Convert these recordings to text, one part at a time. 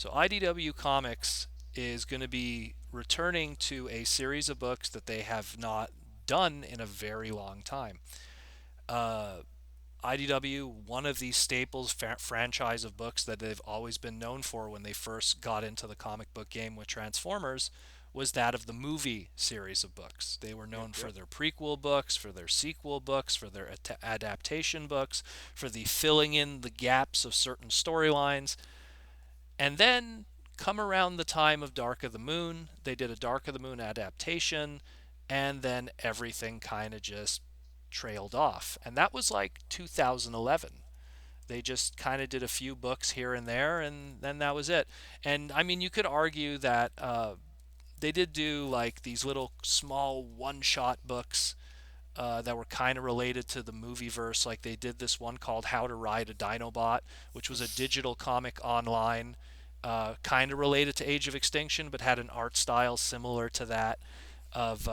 So IDW Comics is going to be returning to a series of books that they have not done in a very long time. Uh, IDW, one of these staples franchise of books that they've always been known for when they first got into the comic book game with Transformers, was that of the movie series of books. They were Yep, known for yep. their prequel books, for their sequel books, for their adaptation books, for the filling in the gaps of certain storylines. And then, come around the time of Dark of the Moon, they did a Dark of the Moon adaptation, and then everything kind of just trailed off. And that was like 2011. They just kind of did a few books here and there, and then that was it. And I mean, you could argue that they did do like these little small one-shot books that were kind of related to the movie verse. Like they did this one called How to Ride a Dinobot, which was a digital comic online, kind of related to Age of Extinction, but had an art style similar to that of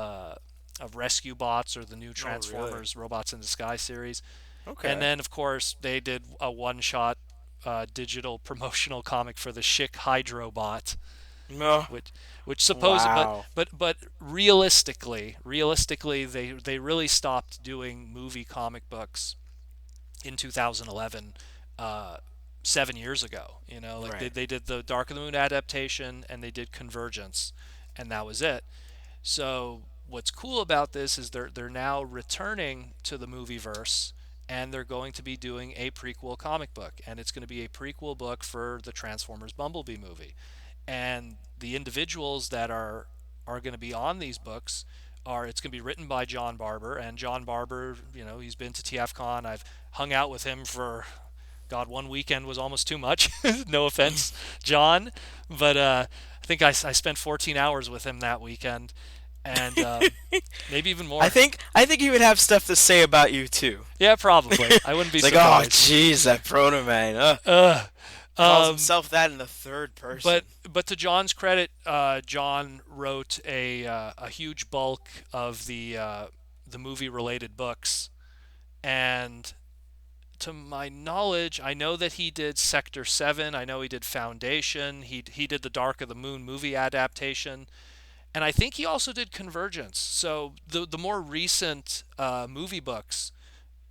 Rescue Bots or the new Oh, really? Transformers Robots in Disguise series. And Okay. then, of course, they did a one-shot digital promotional comic for the Schick Hydrobot, No. which suppose Wow. but realistically they really stopped doing movie comic books in 2011, uh 7 years ago. Like they, Right. they did the Dark of the Moon adaptation and they did Convergence, and that was it. So what's cool about this is they're now returning to the movie verse, and they're going to be doing a prequel comic book, and it's going to be a prequel book for the Transformers Bumblebee movie. And the individuals that are going to be on these books are, it's going to be written by John Barber. And John Barber, he's been to TFCon. I've hung out with him for, God, one weekend was almost too much. No offense, John, but I think I spent 14 hours with him that weekend, and maybe even I more. think I think he would have stuff to say about you too. Yeah, probably. I wouldn't be It's like, oh, surprised. jeez, that Proto Man. Uh, Calls um, himself that in the third but person. to John's credit, John wrote a huge bulk of the movie related books, and to my knowledge, I know that he did Sector 7. I know he did Foundation. He did the Dark of the Moon movie adaptation, and I think he also did Convergence. So the more recent movie books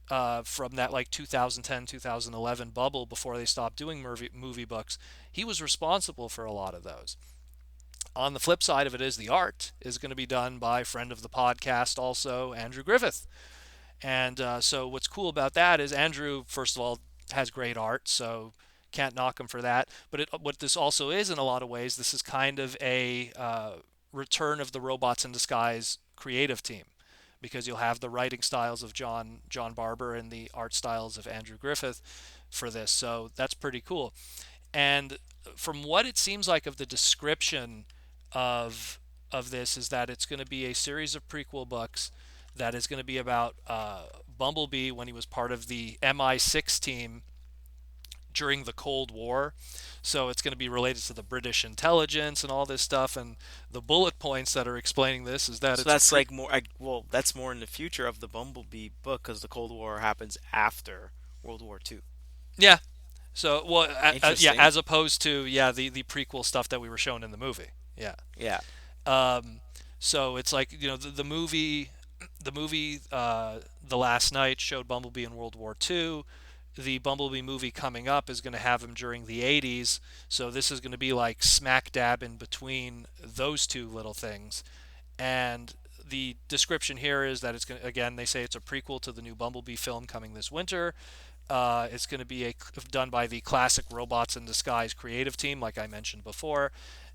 from that like 2010 2011 bubble before they stopped doing movie books, he was responsible for a lot of those. On the flip side of it is the art is going to be done by friend of the podcast, also Andrew Griffith. And so what's cool about that is Andrew, first of all, has great art, so can't knock him for that. But what this also is, in a lot of ways, this is kind of a return of the Robots in Disguise creative team, because you'll have the writing styles of John Barber and the art styles of Andrew Griffith for this. So that's pretty cool. And from what it seems like of the description of this, is that it's going to be a series of prequel books that is going to be about Bumblebee when he was part of the MI6 team during the Cold War. So it's going to be related to the British intelligence and all this stuff. And the bullet points that are explaining this is that So it's a that's pre. like more. Well, that's more in the future of the Bumblebee book because the Cold War happens after World War II. Yeah. So well, yeah, Interesting. as opposed to, yeah, the prequel stuff that we were shown in the movie. Yeah. Yeah. Um, so it's like, the movie, The Last Night showed Bumblebee in World War II. The Bumblebee movie coming up is going to have him during the 80s. So this is going to be like smack dab in between those two little things. And the description here is that it's going to, again, they say it's a prequel to the new Bumblebee film coming this winter. It's going to be done by the classic Robots in Disguise creative team, like I mentioned before,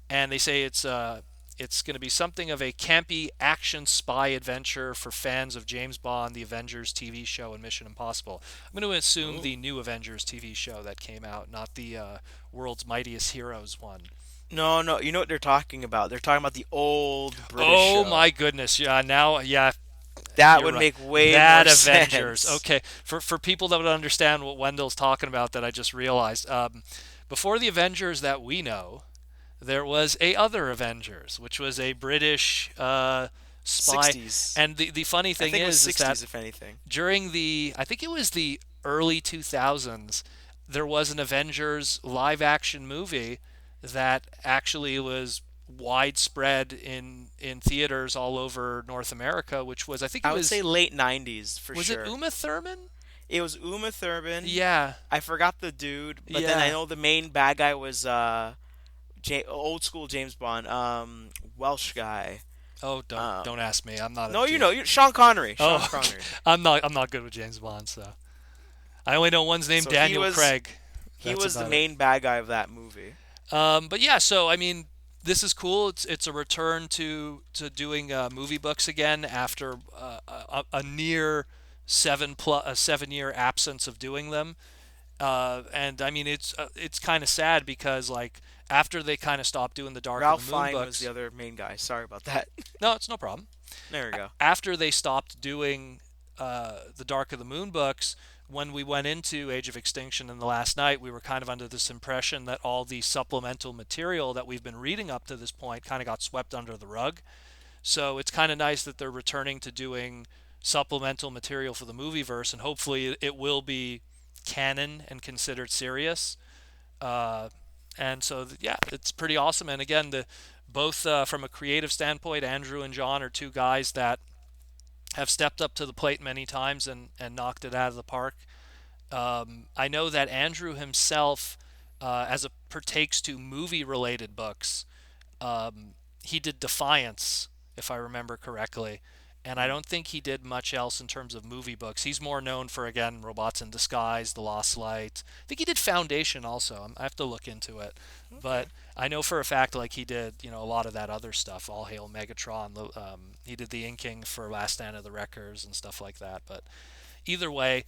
and they say it's going to be something of a campy action spy adventure for fans of James Bond, the Avengers TV show, and Mission Impossible. I'm going to assume Oh. the new Avengers TV show that came out, not the World's Mightiest Heroes one. No, no. You know what they're talking about? They're talking about the old British Oh show. my goodness! Yeah, now, yeah, That you're would right. make way more That Avengers. sense. Okay, for people that would understand what Wendell's talking about, that I just realized. Before the Avengers that we know, there was a other Avengers, which was a British spy. 60s. And the funny I thing think it was is that 60s, if anything. during I think it was the early 2000s, there was an Avengers live action movie that actually was widespread in theaters all over North America, which was, I think it I would say late 90s for was it sure. Uma Thurman? It was Uma Thurman. Yeah, I forgot the dude, but then I yeah. know the main bad guy was old school James Bond, Welsh guy. Oh, don't Um, ask me. I'm not a no, James. Sean Connery. Sean Oh, okay. Connery. I'm not good with James Bond, so I only know one's named So Daniel Craig. he That's was the about it. main bad guy of that movie. But yeah, so I mean, this is cool. It's a return to doing movie books again after a near 7 year absence of doing them. And I mean, it's kind of sad because like after they kind of stopped doing the Dark of the Ralph Moon Fiennes was the books. other main guy. Sorry about that. No, it's no problem. There we go. After they stopped doing the Dark of the Moon books, when we went into Age of Extinction in the last night, we were kind of under this impression that all the supplemental material that we've been reading up to this point kind of got swept under the rug. So it's kind of nice that they're returning to doing supplemental material for the movie verse, and hopefully it will be canon and considered serious. Uh, and so yeah, it's pretty awesome. And again, the both from a creative standpoint, Andrew and John are two guys that have stepped up to the plate many times and knocked it out of the park. I know that Andrew himself, as it partakes to movie related books, he did Defiance, if I remember correctly. And I Mm, don't think he did much else in terms of movie books. He's more known for, again, Robots in Disguise, The Lost Light. I think he did Foundation also. I have to look into it. okay. But I know for a fact, like, he did, a lot of that other stuff. All Hail Megatron. He did the inking for Last Stand of the Wreckers and stuff like that. But either way,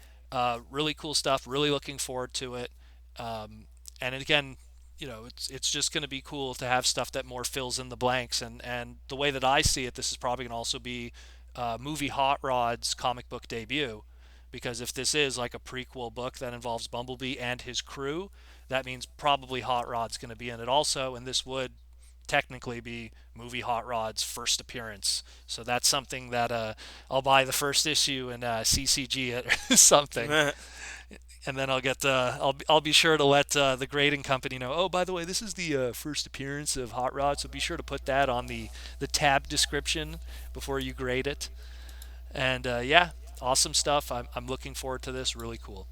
really cool stuff. Really looking forward to it. And again, it's just going to be cool to have stuff that more fills in the blanks. And the way that I see it, this is probably going to also be movie Hot Rod's comic book debut. Because if this is like a prequel book that involves Bumblebee and his crew, that means probably Hot Rod's going to be in it also, and this would technically be movie Hot Rod's first appearance. So that's something that I'll buy the first issue and CCG it or something, and then I'll be sure to let the grading company know. Oh, by the way, this is the first appearance of Hot Rod, so be sure to put that on the tab description before you grade it. And yeah, awesome stuff. I'm looking forward to this. Really cool.